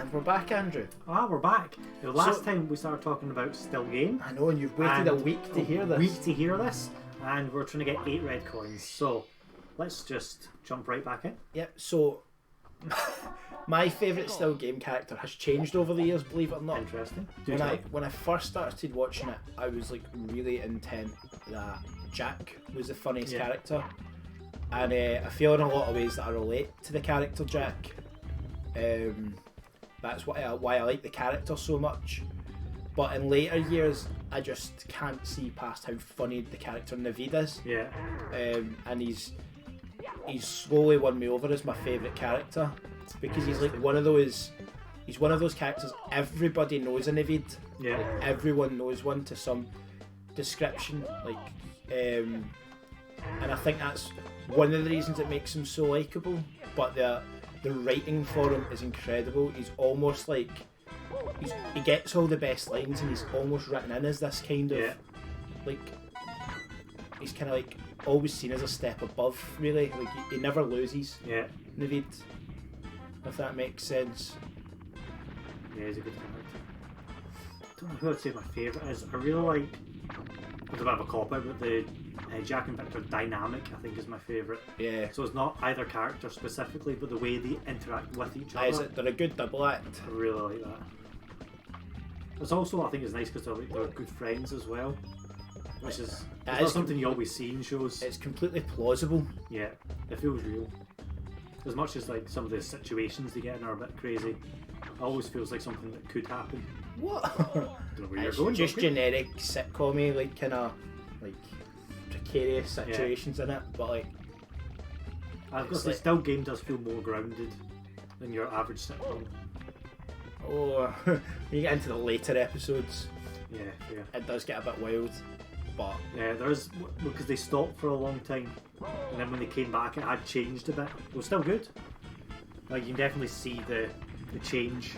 And we're back, Andrew. We're back. The last time we started talking about Still Game. I know, and you've waited a week to hear this. And we're trying to get 8 red coins. So let's just jump right back in. Yep, so my favourite Still Game character has changed over the years, believe it or not. Interesting. When I first started watching it, I was like really intent that Jack was the funniest character. And I feel in a lot of ways that I relate to the character Jack. That's why I like the character so much. But in later years, I just can't see past how funny the character Naveed is. Yeah. And he's slowly won me over as my favourite character because he's like one of those characters everybody knows a Naveed. Yeah. Like, everyone knows one to some description. And I think that's one of the reasons it makes him so likeable. But the writing for him is incredible. He's almost like he gets all the best lines, and he's almost written in as this kind of like he's kind of like always seen as a step above. Really, like he never loses. Yeah. Naveed, if that makes sense. Yeah, he's a good character. I don't know who I'd say my favourite is. I really like. It's a bit of a cop out, but the Jack and Victor dynamic I think is my favourite. Yeah. So it's not either character specifically, but the way they interact with each other. They're a good double act. I really like that. It's also, I think it's nice because they're good friends as well, which is not something you always see in shows. It's completely plausible. Yeah, it feels real. As much as like some of the situations they get in are a bit crazy, it always feels like something that could happen. What? Don't know where you're It's going, just okay? generic sitcom-y, like kind of like precarious situations in it, but like I've got to say, like, Still Game does feel more grounded than your average sitcom. when you get into the later episodes, Yeah. it does get a bit wild. But Yeah, there is, because they stopped for a long time, and then when they came back it had changed a bit. It was still good. Like, you can definitely see the change.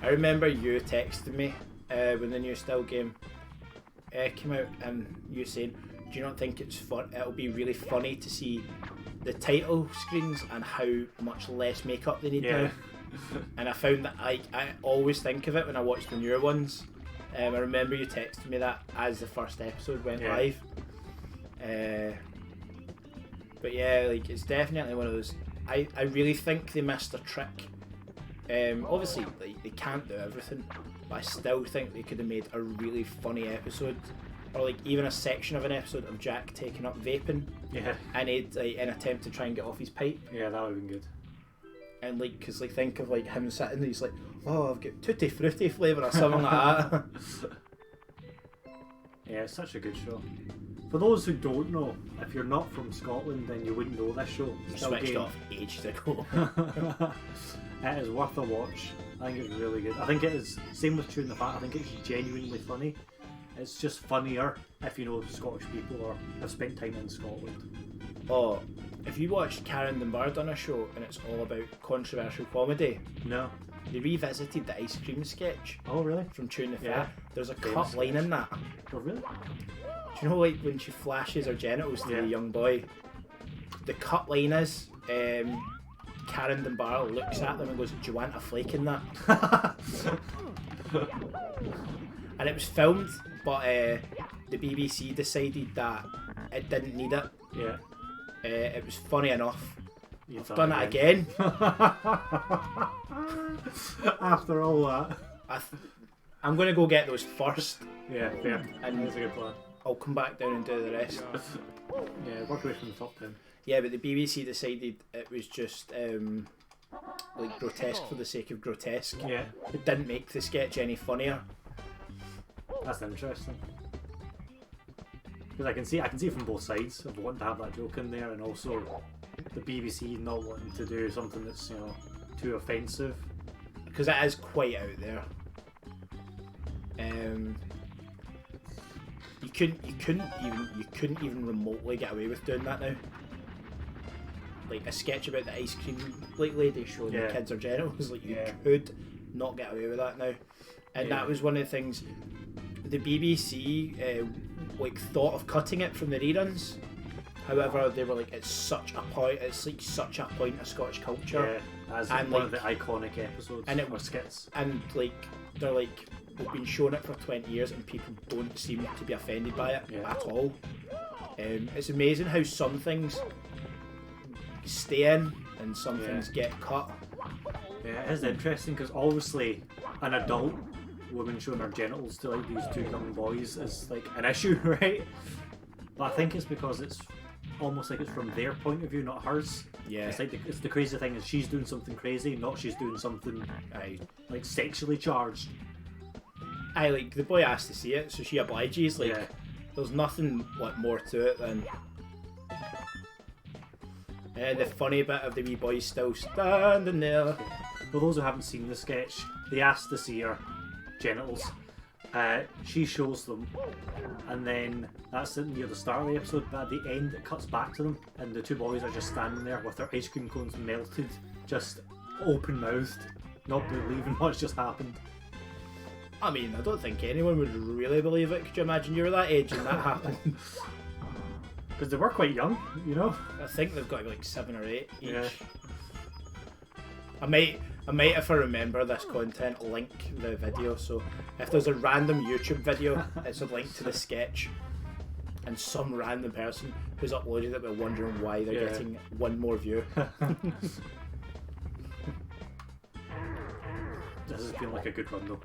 I remember you texting me when the new Still Game came out, and you saying, "Do you not think it's fun? It'll be really funny to see the title screens and how much less makeup they need now." And I found that I always think of it when I watch the newer ones. I remember you texting me that as the first episode went live. But yeah, like it's definitely one of those. I really think they missed a trick. Obviously, like, they can't do everything, but I still think they could have made a really funny episode, or like even a section of an episode of Jack taking up vaping. Yeah. And he'd like an attempt to try and get off his pipe. Yeah, that would have been good. And like, cause like think of like him sitting there, he's like, "Oh, I've got tutti frutti flavour" or something like that. Yeah, it's such a good show. For those who don't know, if you're not from Scotland, then you wouldn't know this show. Still Switched Game. off ages ago. It is worth a watch. I think it's really good. I think it is, same with Chewing the Fat, I think it's genuinely funny. It's just funnier if you know Scottish people or have spent time in Scotland. Oh, if you watched Karen Dunbar on a show and it's all about controversial comedy, No. they revisited the ice cream sketch Oh, really? from Chewing the Fat. Yeah. There's a Famous cut line in that. Oh, really? Do you know, like when she flashes her genitals to Yeah. the young boy? The cut line is Karen Dunbar looks at them and goes, "Do you want a flake in that?" And it was filmed, but the BBC decided that it didn't need it. Yeah. It was funny enough. You've Done it again. After all that. I'm going to go get those first, Yeah, fair. and That's a good plan. I'll come back down and do the rest. Yeah, work away from the top 10. Yeah, but the BBC decided it was just like grotesque for the sake of grotesque. Yeah, It didn't make the sketch any funnier. that's interesting. Because I can see from both sides of wanting to have that joke in there, and also the BBC not wanting to do something that's, you know, too offensive. Because it is quite out there. You couldn't even remotely get away with doing that now. Like a sketch about the ice cream lady showing the kids her genitals, like you could not get away with that now. And that was one of the things the BBC like thought of cutting it from the reruns. However, they were like, it's like such a point of Scottish culture As And, one of the like- iconic episodes and it or skits. And like they're like we've been showing it for 20 years and people don't seem to be offended by it Yeah. at all. It's amazing how some things stay in and some Yeah. things get cut. Yeah, it is interesting because obviously an adult woman showing her genitals to like these two young boys is like an issue, right? But I think it's because it's almost like it's from their point of view, not hers. Yeah. It's like it's the crazy thing is she's doing something crazy, not she's doing something I like sexually charged. like the boy asked to see it, so she obliges. Like Yeah. there's nothing like more to it than. And the funny bit of the wee boy still standing there. For those who haven't seen the sketch, they asked to see her genitals. She shows them, and then that's near the start of the episode. But at the end, it cuts back to them, and the two boys are just standing there with their ice cream cones melted, just open mouthed, not believing what's just happened. I mean, I don't think anyone would really believe it. Could you imagine you were that age and that happened? Because they were quite young, you know. I think they've got like 7 or 8 each. Yeah. I might, if I remember this content, link the video. So if there's a random YouTube video, it's a link to the sketch, and some random person who's uploaded it, but wondering why they're Yeah. getting one more view. This has been like a good run though.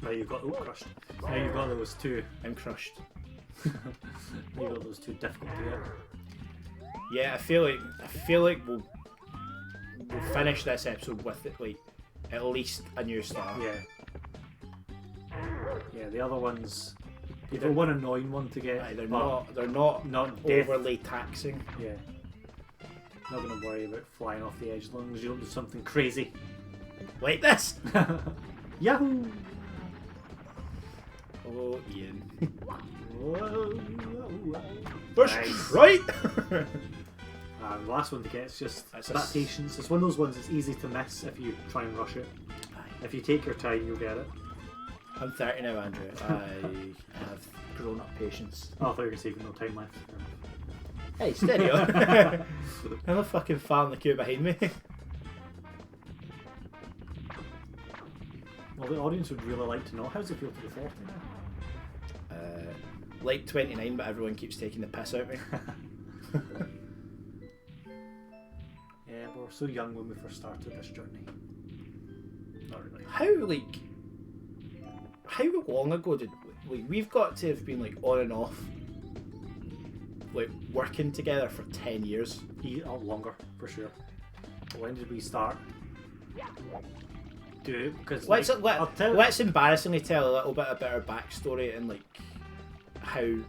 Now you've got crushed. Now you've got those two. I'm crushed. You've got those two difficult to get. Yeah, I feel like we'll finish this episode with it, like at least a new star. Yeah. Yeah, the other ones. You've got one annoying one to get. Aye, they're but not not death. overly taxing. Yeah. Not gonna worry about flying off the edge as long as you don't do something crazy. Like this. Yahoo! Oh, Ian. Whoa. First Nice. right. The last one to get is just That's that patience. It's one of those ones that's easy to miss if you try and rush it. If you take your time, you'll get it. I'm 30 now, Andrew. I have grown up patience. Oh, I thought you were going to say you've got no time left. Hey, steady on. I'm a fucking fan of the queue behind me. Well, the audience would really like to know how does it feel to be 40 now? Like 29, but everyone keeps taking the piss out of me. Yeah, we were so young when we first started this journey. Not really. How long ago did we've got to have been like on and off, like working together for 10 years? Longer, for sure. When did we start? Do it because Let's embarrassingly tell a little bit about our backstory and like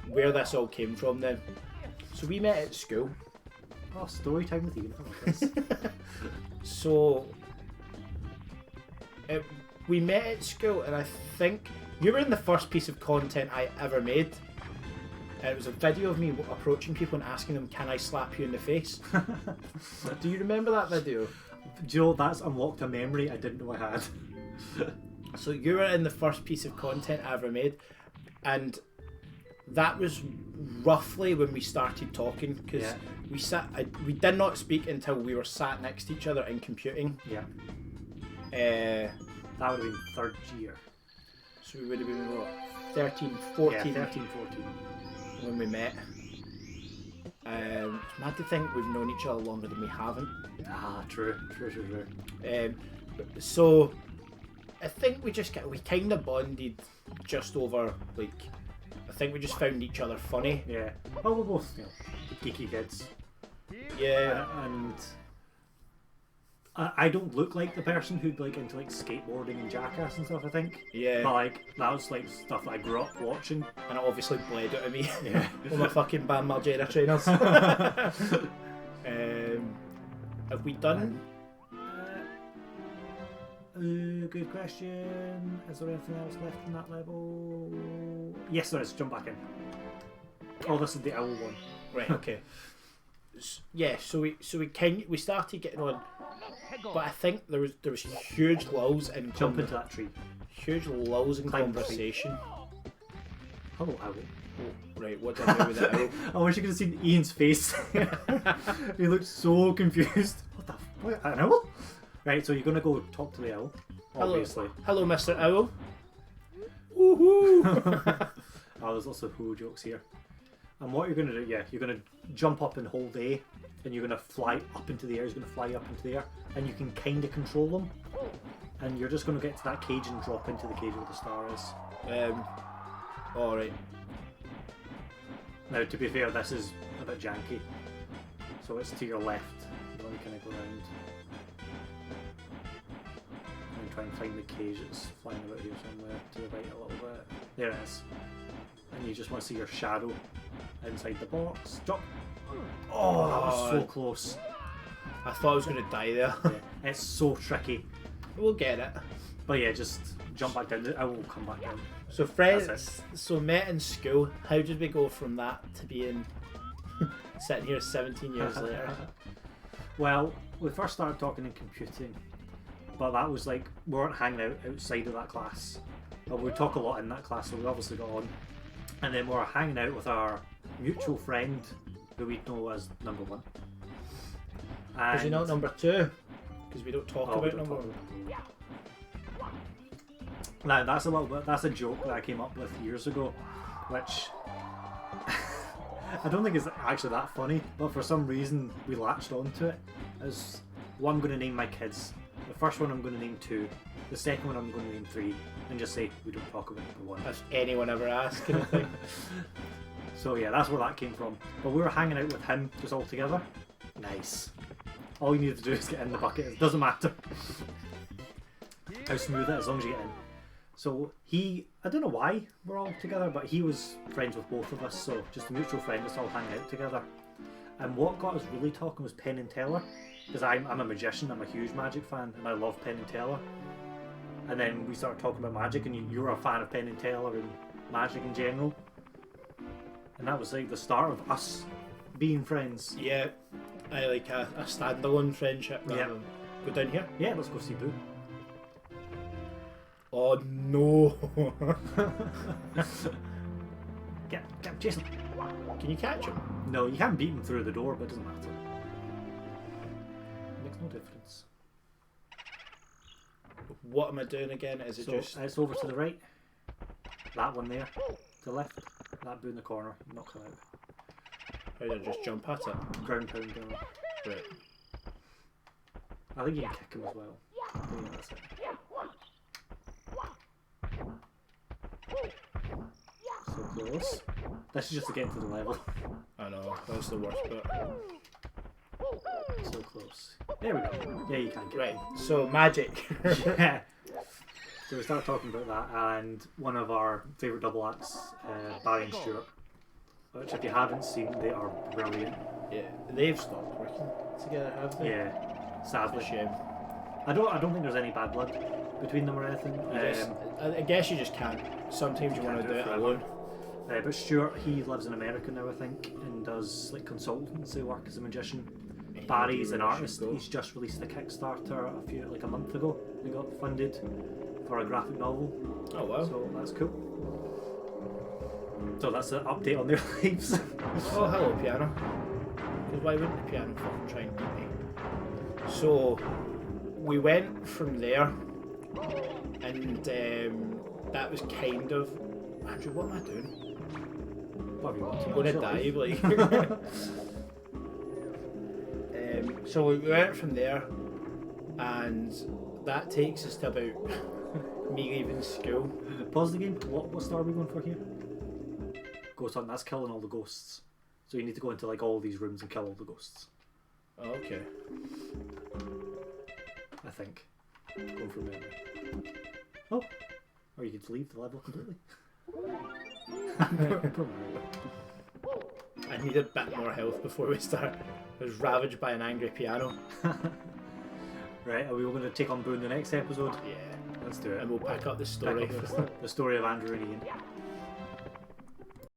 where this all came from then. So we met at school. Oh, story time with Ian. I like this. So we met at school, and I think you were in the first piece of content I ever made. And it was a video of me approaching people and asking them, "Can I slap you in the face?" Do you remember that video? Do you know, that's unlocked a memory I didn't know I had. So you were in the first piece of content I ever made, and that was roughly when we started talking, because Yeah. we did not speak until we were sat next to each other in computing. Yeah. Uh, That would have been third year. so we would have been what, 13, 14 Yeah, 13, 14. when we met. It's mad to think we've known each other longer than we haven't. Ah, true. So I think we kind of bonded just over, like, I think we just found each other funny. Yeah. Well, we're both, you know, geeky kids. Yeah. And I don't look like the person who'd like into like skateboarding and Jackass and stuff, I think. Yeah. But like, that was like stuff that I grew up watching. And it obviously bled out of me. Yeah. With my fucking Bam Margera trainers. Have we done? Good question. Is there anything else left in that level? Yes, there is. Jump back in. Oh, this is the owl one. Right. Okay. Yeah. So we started getting on, but I think there was huge lulls in Jump into that tree. huge lulls in Climb the tree. conversation. Hello, owl. Oh, right. What did I do with it? I wish you could have seen Ian's face. He looked so confused. What the? An owl? Right, so you're going to go talk to the owl, obviously. Hello, Mr. Owl. Woohoo! Oh, there's lots of who jokes here. And what you're going to do, you're going to jump up and hold A, and you're going to fly up into the air. He's going to fly up into the air, and you can kind of control them. And you're just going to get to that cage and drop into the cage where the star is. Alright. Now, to be fair, this is a bit janky. So it's to your left. You want to kind of go around. And try and find the cage that's flying about here somewhere. To the right a little bit. There it is. And you just want to see your shadow inside the box. Jump! Oh, that was so close. I thought I was going to die there. Yeah, it's so tricky. We'll get it. But yeah, just jump back down. I will come back down. So friends, so met in school. How did we go from that to being sitting here 17 years later? Well, we first started talking in computing, but that was like we weren't hanging out outside of that class. But we would talk a lot in that class, so we obviously got on. And then we were hanging out with our mutual friend, who we know as number one. Is he not number two? Because we don't talk about number one. Now that's that's a joke that I came up with years ago, which I don't think is actually that funny, but for some reason we latched onto it. As what I'm going to name my kids. The first one I'm going to name 2, the second one I'm going to name 3, and just say we don't talk about number 1. If anyone ever asked anything. So yeah, that's where that came from. But we were hanging out with him just all together. Nice. All you need to do is get in the bucket. It doesn't matter how smooth it is, as long as you get in. So I don't know why we're all together, but he was friends with both of us, so just a mutual friend, us all hanging out together. And what got us really talking was Penn and Teller, because I'm a magician, I'm a huge magic fan, and I love Penn and Teller. And then we started talking about magic, and you were a fan of Penn and Teller and magic in general. And that was like the start of us being friends. Yeah, I like a standalone friendship rather than go down here. Yeah, let's go see Boo. Oh no! Get Jason. Can you catch him? No, you can't beat him through the door, but it doesn't matter. Makes no difference. What am I doing again? Is it So just... it's over to the right. That one there. To the left. That Boo in the corner. Knock him out. How do I just jump at it? Ground pound down. Right. I think you can kick him as well. Yeah, that's it. So close. This is just to get into the level. I know, that's the worst bit. So close. There we go. Yeah, you can get Right, so magic. Yeah. So we started talking about that, and one of our favourite double acts, Barry and Stuart, which if you haven't seen, they are brilliant. Yeah, they've stopped working together, have they? Yeah, It's sadly. a shame. I don't think there's any bad blood between them or anything. I guess you just can't. Sometimes you want to do it alone. But Stuart, he lives in America now, I think, and does like consultancy work as a magician. Barry's an artist. He's just released a Kickstarter a month ago. He got funded for a graphic novel. Oh wow. So that's cool. So that's an update on their lives. Oh, hello, piano. Because why wouldn't the piano fucking try and beat me? So, we went from there, and that was kind of... Andrew, what am I doing? What have you got? I'm gonna die, like... So we went from there, and that takes us to about me leaving school. Pause the game. What star are we going for here? Ghost Hunt. That's killing all the ghosts. So you need to go into like all these rooms and kill all the ghosts. Oh, okay. I think. Going from memory. Oh, or you could leave the level completely. I need a bit more health before we start. I was ravaged by an angry piano. Right, are we going to take on Boo in the next episode? Yeah. Let's do it. And we'll pick up the story. The story of Andrew and Ian.